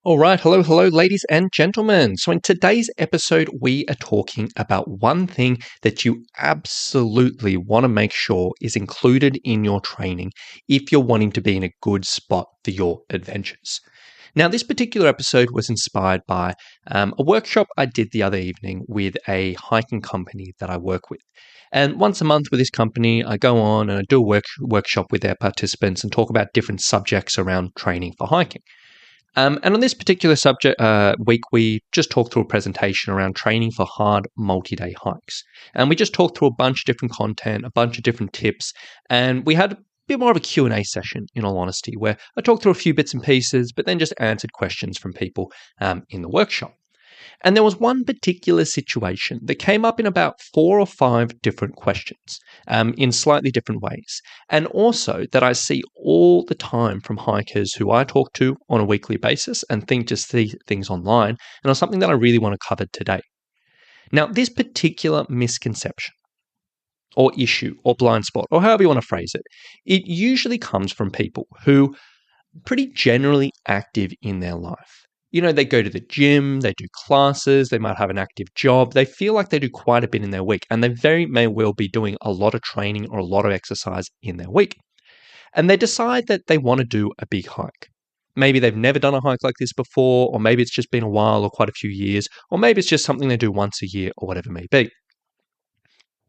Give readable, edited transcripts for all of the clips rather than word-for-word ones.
All right, hello, ladies and gentlemen. So, in today's episode, we are talking about one thing that you absolutely want to make sure is included in your training if you're wanting to be in a good spot for your adventures. Now, this particular episode was inspired by a workshop I did the other evening with a hiking company that I work with. And once a month with this company, I go on and I do a workshop with their participants and talk about different subjects around training for hiking. And on this particular subject week, we just talked through a presentation around training for hard multi-day hikes. And we just talked through a bunch of different content, a bunch of different tips, and we had a bit more of a Q&A session, in all honesty, where I talked through a few bits and pieces, but then just answered questions from people in the workshop. And there was one particular situation that came up in about 4 or 5 different questions in slightly different ways. And also that I see all the time from hikers who I talk to on a weekly basis and just see things online. And it's something that I really want to cover today. Now, this particular misconception or issue or blind spot, or however you want to phrase it, it usually comes from people who are pretty generally active in their life. You know, they go to the gym, they do classes, they might have an active job. They feel like they do quite a bit in their week, and they very may well be doing a lot of training or a lot of exercise in their week. And they decide that they want to do a big hike. Maybe they've never done a hike like this before, or maybe it's just been a while or quite a few years, or maybe it's just something they do once a year or whatever it may be.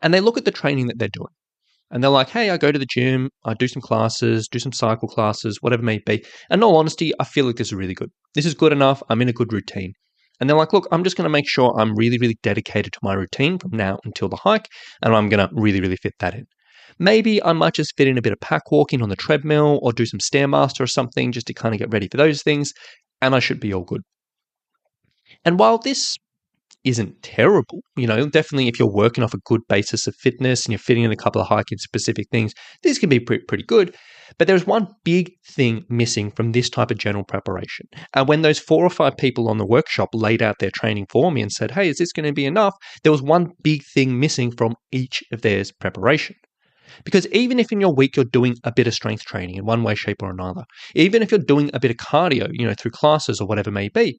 And they look at the training that they're doing. And they're like, hey, I go to the gym, I do some classes, do some cycle classes, whatever it may be. And in all honesty, I feel like this is really good. This is good enough. I'm in a good routine. And they're like, look, I'm just going to make sure I'm really, really dedicated to my routine from now until the hike. And I'm going to really, really fit that in. Maybe I might just fit in a bit of pack walking on the treadmill or do some Stairmaster or something just to kind of get ready for those things. And I should be all good. And while this isn't terrible. You know, definitely if you're working off a good basis of fitness and you're fitting in a couple of hiking specific things, this can be pretty good. But there's one big thing missing from this type of general preparation. And when those 4 or 5 people on the workshop laid out their training for me and said, hey, is this going to be enough? There was one big thing missing from each of theirs preparation. Because even if in your week you're doing a bit of strength training in one way, shape, or another, even if you're doing a bit of cardio, you know, through classes or whatever it may be,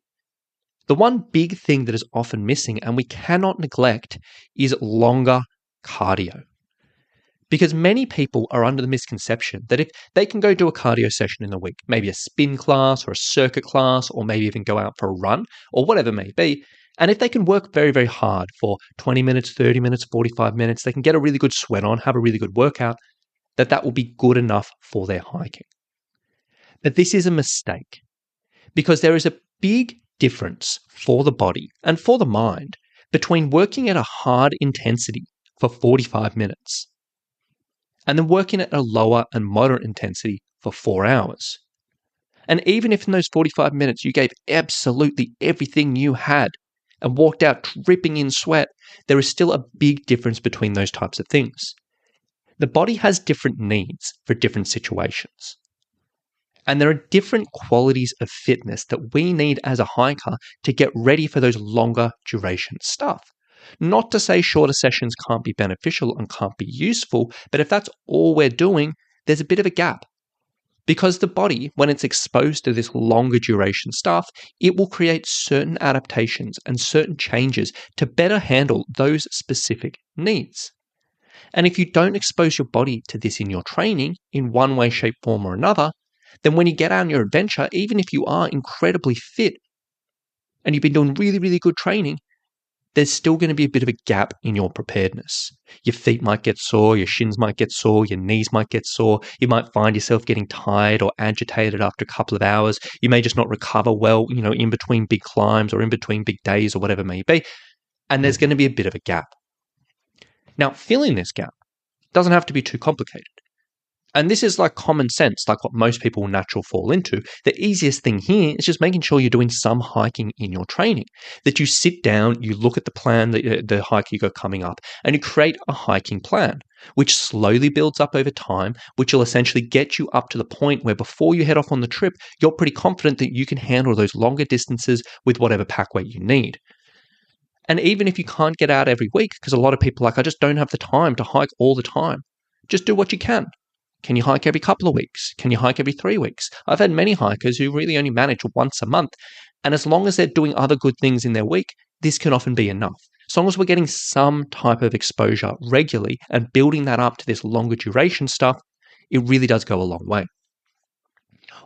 the one big thing that is often missing and we cannot neglect is longer cardio. Because many people are under the misconception that if they can go do a cardio session in a week, maybe a spin class or a circuit class, or maybe even go out for a run or whatever it may be, and if they can work very, very hard for 20 minutes, 30 minutes, 45 minutes, they can get a really good sweat on, have a really good workout, that will be good enough for their hiking. But this is a mistake because there is a big difference for the body and for the mind between working at a hard intensity for 45 minutes and then working at a lower and moderate intensity for 4 hours. And even if in those 45 minutes you gave absolutely everything you had and walked out dripping in sweat, there is still a big difference between those types of things. The body has different needs for different situations. And there are different qualities of fitness that we need as a hiker to get ready for those longer duration stuff. Not to say shorter sessions can't be beneficial and can't be useful, but if that's all we're doing, there's a bit of a gap. Because the body, when it's exposed to this longer duration stuff, it will create certain adaptations and certain changes to better handle those specific needs. And if you don't expose your body to this in your training, in one way, shape, form, or another, then when you get out on your adventure, even if you are incredibly fit and you've been doing really, really good training, there's still going to be a bit of a gap in your preparedness. Your feet might get sore, your shins might get sore, your knees might get sore. You might find yourself getting tired or agitated after a couple of hours. You may just not recover well, you know, in between big climbs or in between big days or whatever it may be. And there's going to be a bit of a gap. Now, filling this gap doesn't have to be too complicated. And this is like common sense, like what most people will naturally fall into. The easiest thing here is just making sure you're doing some hiking in your training. That you sit down, you look at the plan, the hike you got coming up, and you create a hiking plan, which slowly builds up over time, which will essentially get you up to the point where before you head off on the trip, you're pretty confident that you can handle those longer distances with whatever pack weight you need. And even if you can't get out every week, because a lot of people are like, I just don't have the time to hike all the time, just do what you can. Can you hike every couple of weeks? Can you hike every 3 weeks? I've had many hikers who really only manage once a month. And as long as they're doing other good things in their week, this can often be enough. As long as we're getting some type of exposure regularly and building that up to this longer duration stuff, it really does go a long way.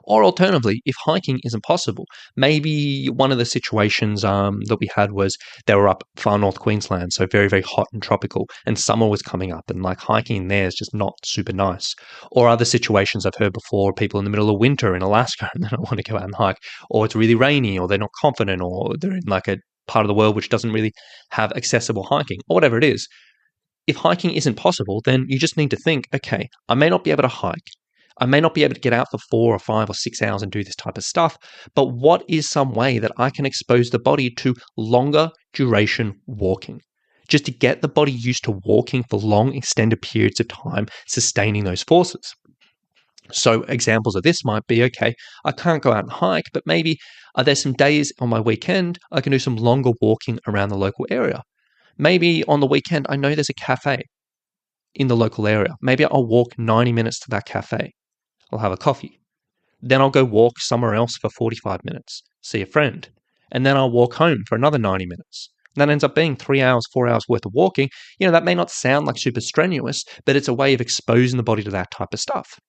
Or alternatively, if hiking isn't possible, maybe one of the situations that we had was they were up far north Queensland, so very, very hot and tropical, and summer was coming up, and like hiking there is just not super nice. Or other situations I've heard before, people in the middle of winter in Alaska and they don't want to go out and hike, or it's really rainy, or they're not confident, or they're in like a part of the world which doesn't really have accessible hiking, or whatever it is. If hiking isn't possible, then you just need to think, okay, I may not be able to hike. I may not be able to get out for 4 or 5 or 6 hours and do this type of stuff, but what is some way that I can expose the body to longer duration walking? Just to get the body used to walking for long extended periods of time, sustaining those forces. So examples of this might be, okay, I can't go out and hike, but maybe are there some days on my weekend I can do some longer walking around the local area? Maybe on the weekend I know there's a cafe in the local area. Maybe I'll walk 90 minutes to that cafe. I'll have a coffee. Then I'll go walk somewhere else for 45 minutes, see a friend. And then I'll walk home for another 90 minutes. And that ends up being 3 hours, 4 hours worth of walking. That may not sound like super strenuous, but it's a way of exposing the body to that type of stuff.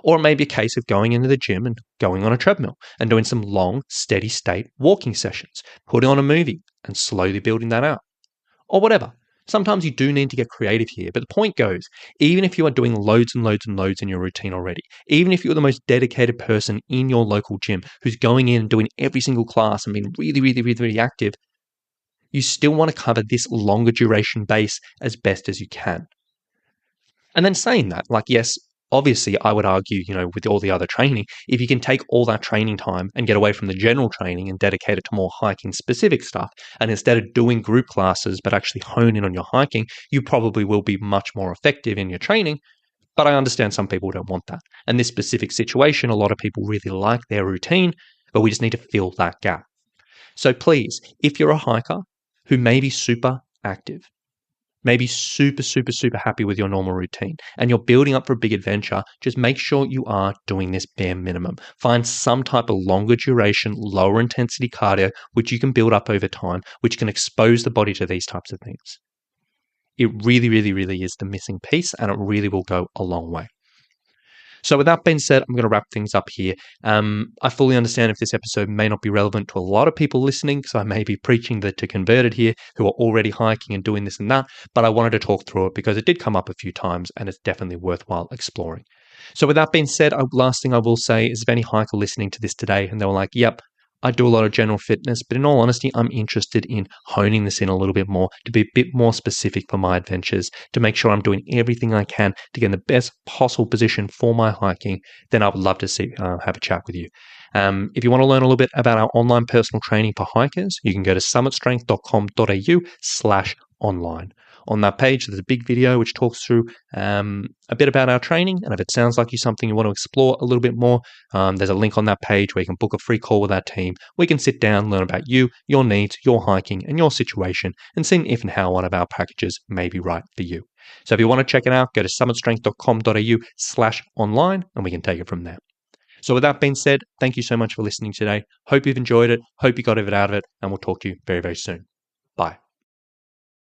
Or it may be a case of going into the gym and going on a treadmill and doing some long, steady state walking sessions, putting on a movie and slowly building that out. Or whatever. Sometimes you do need to get creative here, but the point goes, even if you are doing loads and loads and loads in your routine already, even if you're the most dedicated person in your local gym who's going in and doing every single class and being really, really, really, really active, you still want to cover this longer duration base as best as you can. And then saying that, yes, obviously I would argue, with all the other training, if you can take all that training time and get away from the general training and dedicate it to more hiking specific stuff, and instead of doing group classes but actually hone in on your hiking, you probably will be much more effective in your training. But I understand some people don't want that. And this specific situation, a lot of people really like their routine, but we just need to fill that gap. So please, if you're a hiker who may be super active, maybe super, super, super happy with your normal routine and you're building up for a big adventure, just make sure you are doing this bare minimum. Find some type of longer duration, lower intensity cardio, which you can build up over time, which can expose the body to these types of things. It really, really, really is the missing piece, and it really will go a long way. So with that being said, I'm going to wrap things up here. I fully understand if this episode may not be relevant to a lot of people listening, so I may be preaching to converted here who are already hiking and doing this and that, but I wanted to talk through it because it did come up a few times and it's definitely worthwhile exploring. So with that being said, last thing I will say is if any hiker listening to this today and they were like, yep, I do a lot of general fitness, but in all honesty, I'm interested in honing this in a little bit more, to be a bit more specific for my adventures, to make sure I'm doing everything I can to get in the best possible position for my hiking, then I would love to have a chat with you. If you want to learn a little bit about our online personal training for hikers, you can go to summitstrength.com.au/online. On that page, there's a big video which talks through a bit about our training. And if it sounds like something you want to explore a little bit more, there's a link on that page where you can book a free call with our team. We can sit down, learn about you, your needs, your hiking, and your situation, and see if and how one of our packages may be right for you. So if you want to check it out, go to summitstrength.com.au/online, and we can take it from there. So with that being said, thank you so much for listening today. Hope you've enjoyed it. Hope you got a bit out of it, and we'll talk to you very, very soon. Bye.